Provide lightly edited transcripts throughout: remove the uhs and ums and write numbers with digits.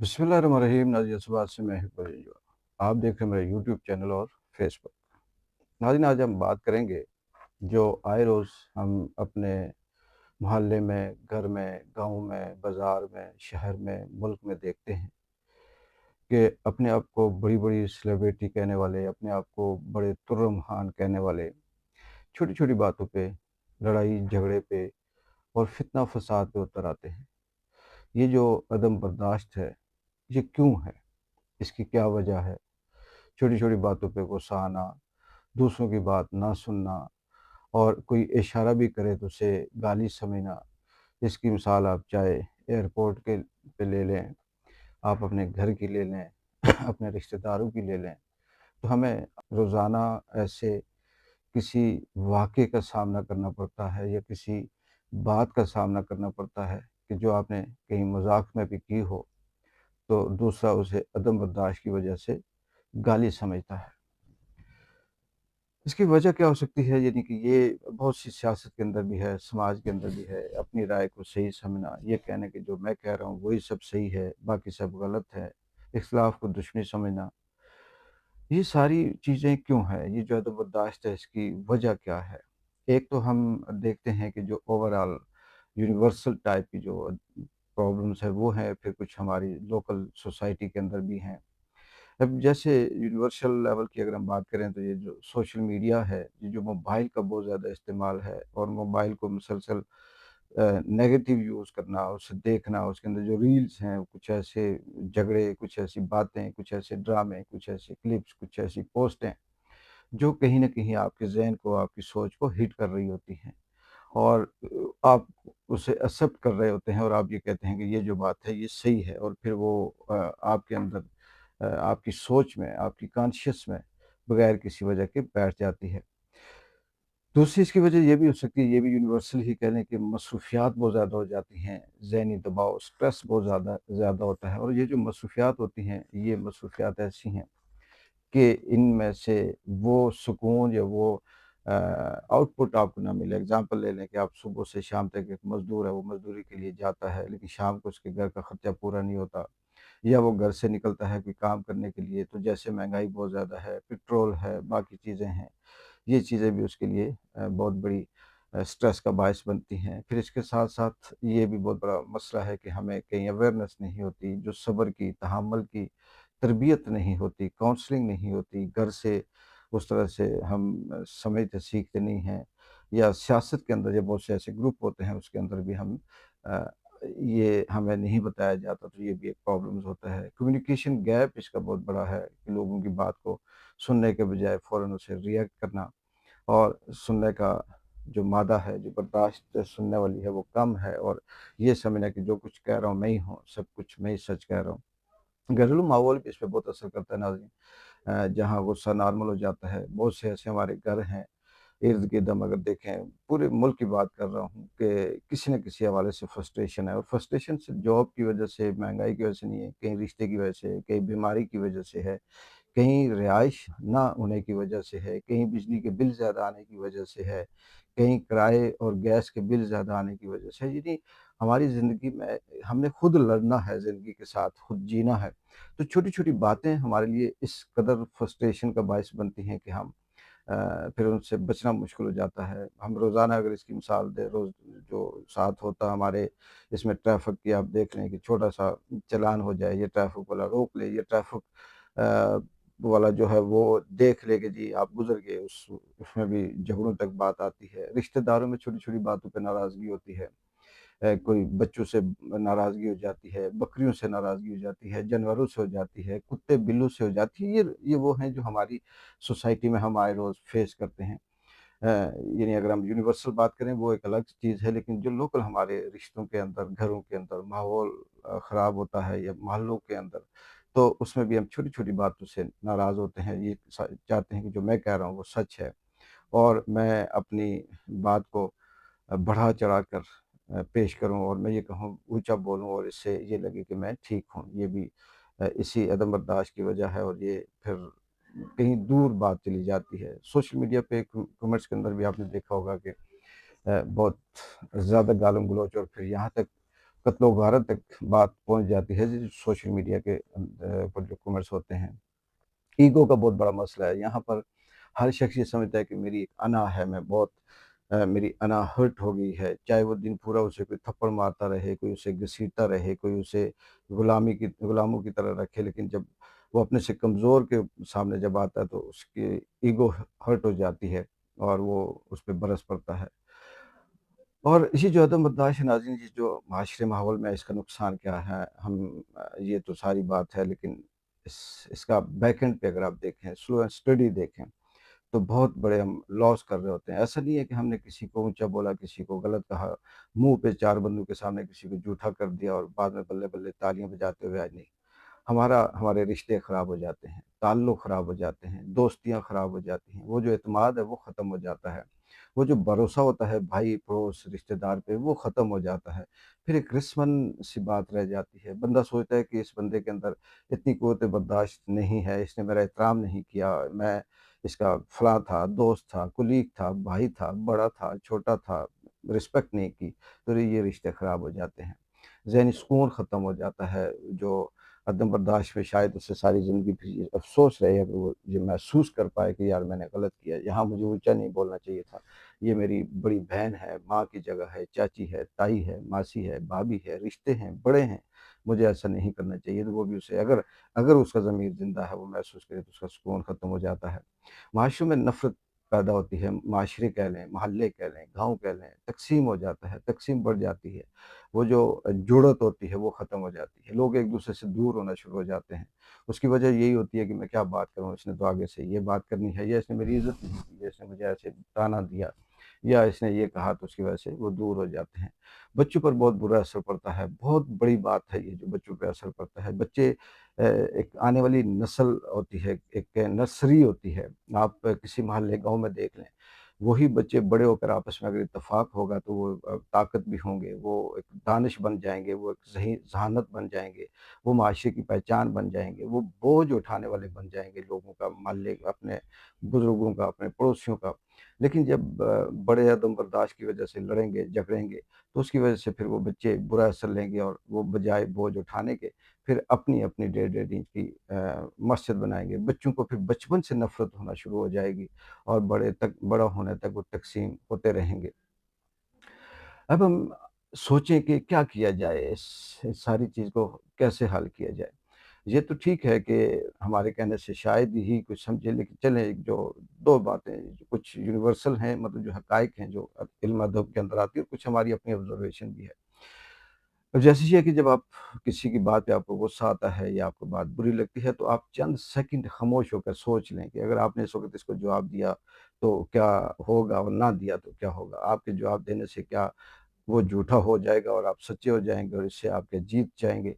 बिस्मिल्लाहिर्रहमानिर्रहीम। नाज़रीन, सुबह से मैं इकबाल जी। आप देख रहे हैं मेरा यूट्यूब चैनल और फेसबुक। नाज़रीन, आज हम बात करेंगे जो आए रोज़ हम अपने मोहल्ले में, घर में, गांव में, बाज़ार में, शहर में, मुल्क में देखते हैं कि अपने आप को बड़ी-बड़ी सेलिब्रिटी कहने वाले, अपने आप को बड़े तुर्रमहान कहने वाले, छोटी-छोटी बातों पे, लड़ाई झगड़े पे और फितना फ़साद पे उतर आते हैं। ये जो अदम बर्दाश्त है, ये क्यों है? इसकी क्या वजह है? छोटी-छोटी बातों पे गुस्सा आना, दूसरों की बात ना सुनना और कोई इशारा भी करे तो उसे गाली समझना। इसकी मिसाल आप चाहे एयरपोर्ट के पे ले लें, आप अपने घर की ले लें, अपने रिश्तेदारों की ले लें। तो हमें रोज़ाना ऐसे किसी वाक़ये का सामना करना पड़ता है या किसी बात का सामना करना पड़ता है कि जो आपने कहीं मज़ाक में भी की हो, तो दूसरा उसे अदम बर्दाश्त की वजह से गाली समझता है। इसकी वजह क्या हो सकती है? यानी कि ये बहुत सी सियासत के अंदर भी है, समाज के अंदर भी है, अपनी राय को सही समझना, ये कहना कि जो मैं कह रहा हूँ वही सब सही है, बाकी सब गलत है, इख्तिलाफ को दुश्मनी समझना। ये सारी चीज़ें क्यों हैं? ये जो अदम बर्दाश्त है, इसकी वजह क्या है? एक तो हम देखते हैं कि जो ओवरऑल यूनिवर्सल टाइप की जो प्रॉब्लम्स है वो हैं, फिर कुछ हमारी लोकल सोसाइटी के अंदर भी हैं। अब जैसे यूनिवर्सल लेवल की अगर हम बात करें तो ये जो सोशल मीडिया है, ये जो मोबाइल का बहुत ज़्यादा इस्तेमाल है और मोबाइल को मुसलसल नेगेटिव यूज़ करना, उसे देखना, उसके अंदर जो रील्स हैं, कुछ ऐसे झगड़े, कुछ ऐसी बातें, कुछ ऐसे ड्रामे, कुछ ऐसे क्लिप्स, कुछ ऐसी पोस्टें, जो कहीं न कहीं आपके ज़हन को, आपकी सोच को हिट कर रही होती हैं और आप उसे एक्सेप्ट कर रहे होते हैं और आप ये कहते हैं कि ये जो बात है, ये सही है और फिर वो आपके अंदर आपकी सोच में, आपकी कॉन्शियस में बगैर किसी वजह के बैठ जाती है। दूसरी इसकी वजह ये भी हो सकती है, ये भी यूनिवर्सल ही कह लें कि मसरूफियात बहुत ज़्यादा हो जाती हैं, ज़हनी दबाव, स्ट्रेस बहुत ज़्यादा ज़्यादा होता है और ये जो मसरूफियात होती हैं, ये मसरूफियात ऐसी हैं कि इनमें से वो सुकून या वो आउटपुट आपको ना मिले। एग्ज़ाम्पल ले लें कि आप सुबह से शाम तक एक मज़दूर है, वो मज़दूरी के लिए जाता है, लेकिन शाम को उसके घर का खर्चा पूरा नहीं होता। या वो घर से निकलता है कोई काम करने के लिए, तो जैसे महँगाई बहुत ज़्यादा है, पेट्रोल है, बाकी चीज़ें हैं, ये चीज़ें भी उसके लिए बहुत बड़ी स्ट्रेस का बायस बनती हैं। फिर इसके साथ-साथ ये भी बहुत बड़ा मसला है कि हमें कहीं अवेयरनेस नहीं होती, जो सब्र की, तहम्मुल की तरबियत नहीं होती, काउंसलिंग नहीं होती, घर से उस तरह से हम समझते सीखते नहीं हैं या सियासत के अंदर या बहुत से ऐसे ग्रुप होते हैं, उसके अंदर भी हम अ, ये हमें नहीं बताया जाता, तो ये भी एक प्रॉब्लम्स होता है। कम्युनिकेशन गैप इसका बहुत बड़ा है कि लोगों की बात को सुनने के बजाय फ़ौरन उसे रिएक्ट करना और सुनने का जो मादा है, जो बर्दाश्त सुनने वाली है, वो कम है और ये समझना कि जो कुछ कह रहा हूँ मैं ही हूँ, सब कुछ मैं ही सच कह रहा हूँ। घरेलू माहौल भी इस पे बहुत असर करता है नाज़रीन। जहाँ गुस्सा नॉर्मल हो जाता है। बहुत से ऐसे हमारे घर हैं, इर्द-गिर्द हम अगर देखें, पूरे मुल्क की बात कर रहा हूँ कि किसी न किसी हवाले से फ्रस्ट्रेशन है और फ्रस्ट्रेशन सिर्फ़ जॉब की वजह से, महँगाई की वजह से नहीं है, कहीं रिश्ते की वजह से, कहीं बीमारी की वजह से है, कहीं रिहाइश ना होने की वजह से है, कहीं बिजली के बिल ज़्यादा आने की वजह से है, कहीं किराए और गैस के बिल ज़्यादा आने की वजह से है। यानी हमारी ज़िंदगी में हमने खुद लड़ना है ज़िंदगी के साथ, खुद जीना है। तो छोटी-छोटी बातें हमारे लिए इस कदर फ्रस्ट्रेशन का बायस बनती हैं कि हम फिर उनसे बचना मुश्किल हो जाता है। हम रोज़ाना अगर इसकी मिसाल दें, रोज़ जो साथ होता हमारे इसमें ट्रैफ़िक की आप देख लें कि छोटा-सा चालान हो जाए, ये ट्रैफ़िक वाला रोक ले, ये ट्रैफ़िक अ, वाला जो है वो देख ले कि जी आप गुज़र गए, उसमें भी झगड़ों तक बात आती है। रिश्तेदारों में छोटी-छोटी बातों पे नाराज़गी होती है। कोई बच्चों से नाराज़गी हो जाती है, बकरियों से नाराज़गी हो जाती है, जानवरों से हो जाती है, कुत्ते-बिल्लों से हो जाती है। ये वो हैं जो हमारी सोसाइटी में हम आए रोज़ फेस करते हैं। यानी अगर हम यूनिवर्सल बात करें वो एक अलग चीज़ है, लेकिन जो लोकल हमारे रिश्तों के अंदर, घरों के अंदर माहौल ख़राब होता है या मोहल्लों के अंदर, तो उसमें भी हम छोटी-छोटी बातों से नाराज़ होते हैं। ये चाहते हैं कि जो मैं कह रहा हूँ वो सच है और मैं अपनी बात को बढ़ा-चढ़ा कर पेश करूँ और मैं ये कहूँ ऊँचा बोलूँ और इससे ये लगे कि मैं ठीक हूँ। ये भी इसी अदम बर्दाश्त की वजह है और ये फिर कहीं दूर बात चली जाती है। सोशल मीडिया पे कमेंट्स के अंदर भी आपने देखा होगा कि बहुत ज़्यादा गालम-गलौच और फिर यहाँ तक قتل و غارت تک بات پہنچ جاتی ہے جو سوشل میڈیا کے پر جو کمنٹس ہوتے ہیں۔ ایگو کا بہت بڑا مسئلہ ہے یہاں پر۔ ہر شخص یہ سمجھتا ہے کہ میری ایک انا ہے، میں بہت میری انا ہرٹ ہو گئی ہے، چاہے وہ دن پورا اسے کوئی تھپڑ مارتا رہے، کوئی اسے گھسیٹتا رہے، کوئی اسے غلاموں کی طرح رکھے، لیکن جب وہ اپنے سے کمزور کے سامنے جب آتا ہے تو اس کی ایگو ہرٹ ہو جاتی ہے اور وہ اس پہ برس پڑتا ہے۔ اور اسی جو عدم برداشت ہے ناظرین، یہ جو معاشرے ماحول میں اس کا نقصان کیا ہے، ہم یہ تو ساری بات ہے، لیکن اس کا بیک اینڈ پہ اگر آپ دیکھیں، سلو اینڈ اسٹڈی دیکھیں، تو بہت بڑے ہم لاس کر رہے ہوتے ہیں۔ ایسا نہیں ہے کہ ہم نے کسی کو اونچا بولا، کسی کو غلط کہا، منہ پہ چار بندوں کے سامنے کسی کو جھوٹا کر دیا اور بعد میں بلے بلے تالیاں بجاتے ہوئے آئے، نہیں، ہمارے رشتے خراب ہو جاتے ہیں، تعلق خراب ہو جاتے ہیں، دوستیاں خراب ہو جاتی ہیں، وہ جو اعتماد ہے وہ ختم ہو جاتا ہے، وہ جو بھروسہ ہوتا ہے بھائی پڑوس رشتہ دار پہ وہ ختم ہو جاتا ہے، پھر ایک رسمن سی بات رہ جاتی ہے۔ بندہ سوچتا ہے کہ اس بندے کے اندر اتنی قوت برداشت نہیں ہے، اس نے میرا احترام نہیں کیا، میں اس کا فلاں تھا، دوست تھا، کلیگ تھا، بھائی تھا، بڑا تھا، چھوٹا تھا، رسپیکٹ نہیں کی، تو یہ رشتے خراب ہو جاتے ہیں، ذہنی سکون ختم ہو جاتا ہے۔ جو عدم برداشت میں شاید اس سے ساری زندگی پھر یہ افسوس رہے اگر وہ یہ محسوس کر پائے کہ یار میں نے غلط کیا، یہاں مجھے اونچا نہیں بولنا چاہیے تھا، یہ میری بڑی بہن ہے، ماں کی جگہ ہے، چاچی ہے، تائی ہے، ماسی ہے، بھابھی ہے، رشتے ہیں، بڑے ہیں، مجھے ایسا نہیں کرنا چاہیے۔ تو وہ بھی اسے اگر اس کا ضمیر زندہ ہے، وہ محسوس کرے تو اس کا سکون ختم ہو جاتا ہے۔ معاشروں میں نفرت پیدا ہوتی ہے، معاشرے کہہ لیں، محلے کہہ لیں، گاؤں کہہ لیں، تقسیم ہو جاتا ہے، تقسیم بڑھ جاتی ہے، وہ جو جڑت ہوتی ہے وہ ختم ہو جاتی ہے، لوگ ایک دوسرے سے دور ہونا شروع ہو جاتے ہیں۔ اس کی وجہ یہی ہوتی ہے کہ میں کیا بات کروں، اس نے تو آگے سے یہ بات کرنی ہے، یا اس نے میری عزت نہیں کی، یا اس نے مجھے ایسے تانا دیا، یا اس نے یہ کہا، تو اس کی وجہ سے وہ دور ہو جاتے ہیں۔ بچوں پر بہت برا اثر پڑتا ہے، بہت بڑی بات ہے یہ جو بچوں پہ اثر پڑتا ہے۔ بچے ایک آنے والی نسل ہوتی ہے، ایک نرسری ہوتی ہے، آپ کسی محلے گاؤں میں دیکھ لیں، وہی بچے بڑے ہو کر آپس میں اگر اتفاق ہوگا تو وہ طاقت بھی ہوں گے، وہ ایک دانش بن جائیں گے، وہ ایک ذہانت بن جائیں گے، وہ معاشرے کی پہچان بن جائیں گے، وہ بوجھ اٹھانے والے بن جائیں گے، لوگوں کا، محلے کا، اپنے بزرگوں کا، اپنے پڑوسیوں کا۔ لیکن جب بڑے عدم برداشت کی وجہ سے لڑیں گے، جھگڑیں گے، تو اس کی وجہ سے پھر وہ بچے برا اثر لیں گے، اور وہ بجائے بوجھ اٹھانے کے پھر اپنی 1.5 انچ کی مسجد بنائیں گے۔ بچوں کو پھر بچپن سے نفرت ہونا شروع ہو جائے گی، اور بڑا ہونے تک وہ تقسیم ہوتے رہیں گے۔ اب ہم سوچیں کہ کیا کیا جائے، اس ساری چیز کو کیسے حل کیا جائے۔ یہ تو ٹھیک ہے کہ ہمارے کہنے سے شاید ہی کچھ سمجھے، لیکن چلیں ایک جو دو باتیں جو کچھ یونیورسل ہیں، مطلب جو حقائق ہیں جو علم ادب کے اندر آتی ہے، اور کچھ ہماری اپنی آبزرویشن بھی ہے۔ اب جیسے یہ کہ جب آپ کسی کی بات پہ آپ کو غصہ آتا ہے یا آپ کو بات بری لگتی ہے، تو آپ چند سیکنڈ خاموش ہو کر سوچ لیں کہ اگر آپ نے اس وقت اس کو جواب دیا تو کیا ہوگا، اور نہ دیا تو کیا ہوگا۔ آپ کے جواب دینے سے کیا وہ جھوٹا ہو جائے گا اور آپ سچے ہو جائیں گے، اور اس سے آپ کے جیت جائیں گے؟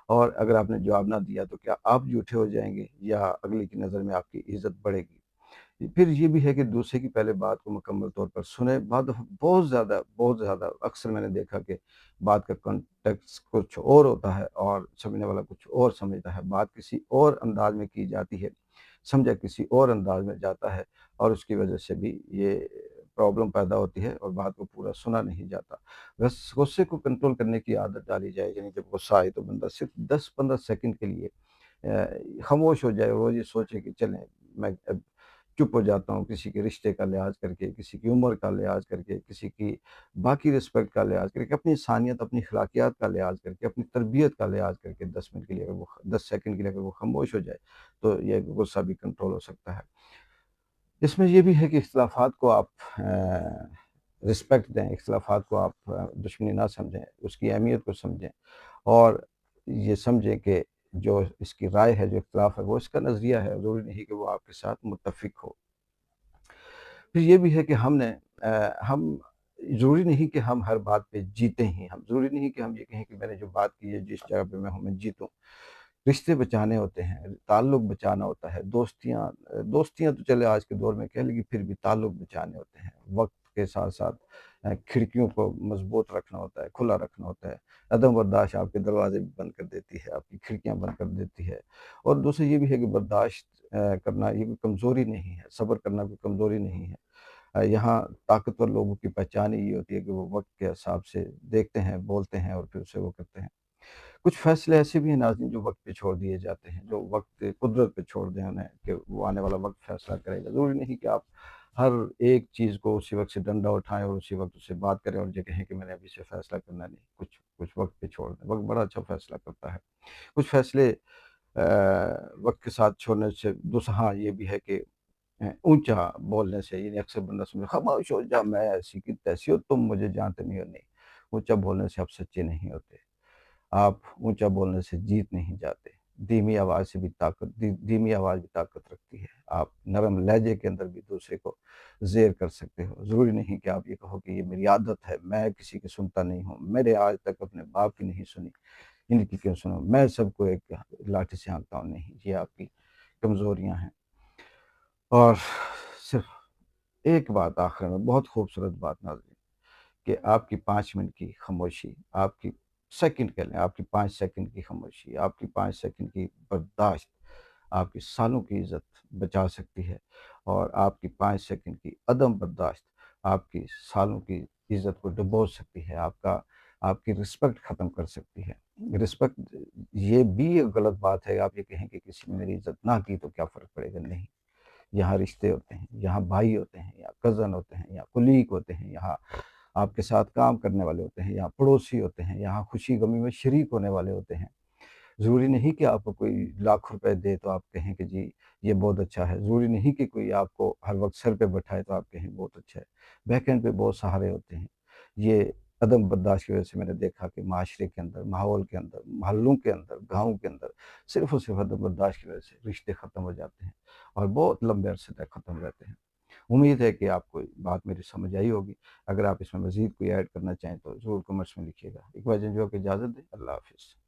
اور اگر آپ نے جواب نہ دیا تو کیا آپ جھوٹے ہو جائیں گے، یا اگلے کی نظر میں آپ کی عزت بڑھے گی؟ پھر یہ بھی ہے کہ دوسرے کی پہلے بات کو مکمل طور پر سنیں۔ بعد بہت زیادہ اکثر میں نے دیکھا کہ بات کا کنٹیکسٹ کچھ اور ہوتا ہے اور سمجھنے والا کچھ اور سمجھتا ہے، بات کسی اور انداز میں کی جاتی ہے، سمجھا کسی اور انداز میں جاتا ہے، اور اس کی وجہ سے بھی یہ پرابلم پیدا ہوتی ہے اور بات کو پورا سنا نہیں جاتا۔ بس غصے کو کنٹرول کرنے کی عادت ڈالی جائے، یعنی جب غصہ آئے تو بندہ صرف 10-15 سیکنڈ کے لیے خاموش ہو جائے، وہ یہ سوچے کہ چلیں میں اب چپ ہو جاتا ہوں، کسی کے رشتے کا لحاظ کر کے، کسی کی عمر کا لحاظ کر کے، کسی کی باقی رسپیکٹ کا لحاظ کر کے، اپنی انسانیت، اپنی اخلاقیات کا لحاظ کر کے، اپنی تربیت کا لحاظ کر کے 10 منٹ کے لیے اگر وہ 10 سیکنڈ کے لیے اگر وہ خاموش ہو جائے تو یہ غصہ بھی کنٹرول ہو سکتا ہے۔ اس میں یہ بھی ہے کہ اختلافات کو آپ رسپیکٹ دیں، اختلافات کو آپ دشمنی نہ سمجھیں، اس کی اہمیت کو سمجھیں، اور یہ سمجھیں کہ جو اس کی رائے ہے، جو اختلاف ہے، وہ اس کا نظریہ ہے، ضروری نہیں کہ وہ آپ کے ساتھ متفق ہو۔ پھر یہ بھی ہے کہ ہم ضروری نہیں کہ ہم ہر بات پہ جیتے ہیں، ہم ضروری نہیں کہ ہم یہ کہیں کہ میں نے جو بات کی ہے جس جگہ پہ میں ہوں میں جیتوں۔ رشتے بچانے ہوتے ہیں، تعلق بچانا ہوتا ہے، دوستیاں تو چلے آج کے دور میں کہہ لیں، پھر بھی تعلق بچانے ہوتے ہیں، وقت کے ساتھ ساتھ کھڑکیوں کو مضبوط رکھنا ہوتا ہے، کھلا رکھنا ہوتا ہے۔ عدم برداشت آپ کے دروازے بھی بند کر دیتی ہے، آپ کی کھڑکیاں بند کر دیتی ہے۔ اور دوسرا یہ بھی ہے کہ برداشت کرنا یہ کوئی کمزوری نہیں ہے، صبر کرنا کوئی کمزوری نہیں ہے۔ यहाँ ताकतवर लोगों की पहचान ही ये होती है कि वो वक़्त के हिसाब से देखते हैं, बोलते हैं और फिर उसे वो करते हैं। कुछ फ़ैसले ऐसे भी हैं नाज़रीन जो वक़्त पे छोड़ दिए जाते हैं, जो वक़्त कुदरत पे छोड़ दें उन्हें कि वो आने वाला वक़्त फ़ैसला करेगा। ज़रूरी नहीं कि आप हर एक चीज़ को उसी वक़्त से डंडा उठाएँ और उसी वक़्त उससे बात करें और ये कहें कि मैंने अभी से फ़ैसला करना नहीं, कुछ कुछ वक़्त पे छोड़ दें। वक़्त बड़ा अच्छा फ़ैसला करता है। कुछ फ़ैसले वक़्त के साथ छोड़ने से दूसरा हाँ, ये भी है कि ऊँचा बोलने से यानी अक्सर बंदा समझे खामोश हो जा मैं ऐसी की तैसी हो तुम मुझे जानते नहीं हो, नहीं। ऊँचा बोलने से आप सच्चे नहीं होते। आप ऊँचा बोलने से जीत नहीं जाते। धीमी आवाज़ भी ताकत रखती है। आप नरम लहजे के अंदर भी दूसरे को ज़ेर कर सकते हो। ज़रूरी नहीं कि आप ये कहो कि ये मेरी आदत है, मैं किसी की सुनता नहीं हूँ। मैंने आज तक अपने बाप की नहीं सुनी, इनकी क्यों सुनूँ? मैं सबको एक लाठी से हाँकता हूँ, नहीं, ये आपकी कमज़ोरियाँ हैं। और सिर्फ़ एक बात आखिर में, बहुत खूबसूरत बात नाज़रीन, कि आपकी 5 मिनट की खामोशी, आपकी सेकंड कह लें, आपकी 5 सेकंड की खामोशी, आपकी 5 सेकंड की बर्दाश्त, आपकी सालों की इज़्ज़त बचा सकती है और आपकी 5 सेकंड की अदम बर्दाश्त आपकी सालों की इज़्ज़त को डुबो सकती है, आपकी रिस्पेक्ट ख़त्म कर सकती है। रिस्पेक्ट ये भी एक गलत बात है, आप ये कहें कि किसी ने मेरी इज़्ज़त ना की तो क्या फ़र्क पड़ेगा? नहीं। यहाँ रिश्ते होते हैं, यहाँ भाई होते हैं, यहाँ कज़न होते हैं, यहाँ कुलीग होते हैं, यहाँ आपके साथ काम करने वाले होते हैं, यहाँ पड़ोसी होते हैं, यहाँ खुशी-गमी में शरीक होने वाले होते हैं। ज़रूरी नहीं कि आपको कोई लाख रुपए दे तो आप कहें कि जी, ये बहुत अच्छा है। ज़रूरी नहीं कि कोई आपको हर वक़्त सर पे बैठाए तो आप कहें बहुत अच्छा है। बैकएंड पे बहुत सहारे होते हैं। ये अदम बर्दाश्त की वजह से मैंने देखा कि माशरे के अंदर, माहौल के अंदर, मोहल्लों के अंदर, गाँव के अंदर सिर्फ़ और सिर्फ़ अदम बर्दाश्त की वजह से रिश्ते ख़त्म हो जाते हैं और बहुत लंबे अरसे तक ख़त्म रहते हैं। उम्मीद है कि आपको बात मेरी समझ आई होगी। अगर आप इसमें मज़ीद कोई ऐड करना चाहें तो ज़रूर कमेंट्स में लिखिएगा। इकबाल जंजूआ को इजाज़त दें। अल्लाह हाफ़िज़।